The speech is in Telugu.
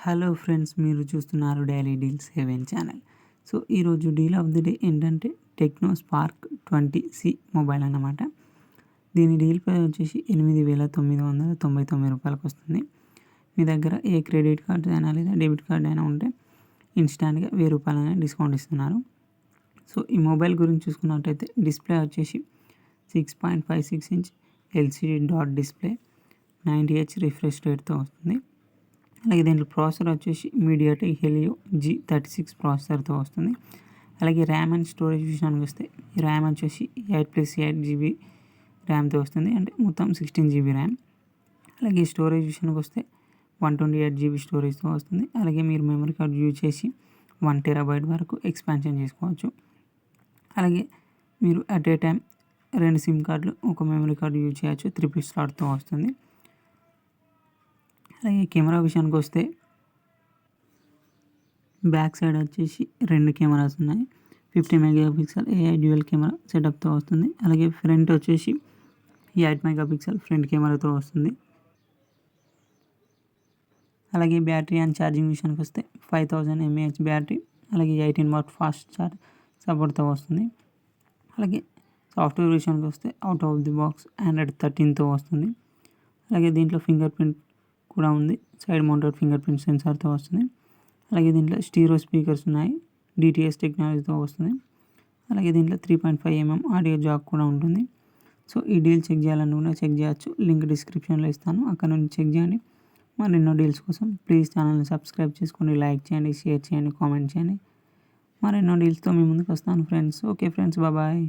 హలో ఫ్రెండ్స్, మీరు చూస్తున్నారు daily deals heaven channel. So ఈరోజు డీల్ ఆఫ్ ది డే ఏంటంటే టెక్నో స్పార్క్ 20C మొబైల్ అన్నమాట. దీని డీల్ ప్రైస్ వచ్చేసి 8,999 రూపాయలకు వస్తుంది. మీ దగ్గర ఏ క్రెడిట్ కార్డ్ అయినా లేదా డెబిట్ కార్డ్ అయినా ఉంటే ఇన్స్టాంట్గా 1000 రూపాయలు డిస్కౌంట్ ఇస్తున్నారు. సో ఈ మొబైల్ గురించి చూసుకున్నట్టయితే డిస్ప్లే వచ్చేసి 6.56 inch LCD dot display, 90Hz refresh రేట్తో వస్తుంది. అలాగే దీంట్లో ప్రాసెసర్ వచ్చేసి మీడియాటెక్ హెలియో G36 ప్రాసెసర్తో వస్తుంది. అలాగే ర్యామ్ అండ్ స్టోరేజ్ విషయానికి వస్తే ర్యామ్ వచ్చేసి 8+8 GB ర్యామ్తో వస్తుంది, అంటే మొత్తం 16 GB ర్యామ్. అలాగే స్టోరేజ్ విషయానికి వస్తే 128 GB స్టోరేజ్తో వస్తుంది. అలాగే మీరు మెమరీ కార్డ్ యూజ్ చేసి 1 TB వరకు ఎక్స్పాన్షన్ చేసుకోవచ్చు. అలాగే మీరు అట్ ఏ టైం 2 సిమ్ కార్డులు ఒక మెమరీ కార్డు యూజ్ చేయొచ్చు. 3 స్లాట్తో వస్తుంది. అలాగే కెమెరా విషయానికి వస్తే బ్యాక్ సైడ్ వచ్చేసి 2 కెమెరాస్ ఉన్నాయి. 50 మెగాపిక్సెల్ AI డ్యూయల్ కెమెరా సెటప్తో వస్తుంది. అలాగే ఫ్రంట్ వచ్చేసి 8 మెగాపిక్సెల్ ఫ్రంట్ కెమెరాతో వస్తుంది. అలాగే బ్యాటరీ అండ్ ఛార్జింగ్ విషయానికి వస్తే 5000 mAh బ్యాటరీ, అలాగే 18W ఫాస్ట్ ఛార్జ్ సపోర్ట్తో వస్తుంది. అలాగే సాఫ్ట్వేర్ విషయానికి వస్తే out of the box Android 13తో వస్తుంది. అలాగే దీంట్లో ఫింగర్ ప్రింట్ కూడా ఉంది. సైడ్ మౌంటెడ్ ఫింగర్ ప్రింట్ సెన్సార్తో వస్తుంది. అలాగే దీంట్లో స్టీరియో స్పీకర్స్ ఉన్నాయి. DTS టెక్నాలజీతో వస్తుంది. అలాగే దీంట్లో 3.5mm ఆడియో జాక్ కూడా ఉంటుంది. సో ఈ డీల్ చెక్ చేయాలనుకున్నా చెక్ చేయొచ్చు. లింక్ డిస్క్రిప్షన్లో ఇస్తాను, అక్కడ నుంచి చెక్ చేయండి. మరెన్నో డీల్స్ కోసం ప్లీజ్ ఛానల్ని సబ్స్క్రైబ్ చేసుకోండి, లైక్ చేయండి, షేర్ చేయండి, కామెంట్ చేయండి. మరెన్నో డీల్స్తో మీ ముందుకు వస్తాను ఫ్రెండ్స్. Okay friends, bye.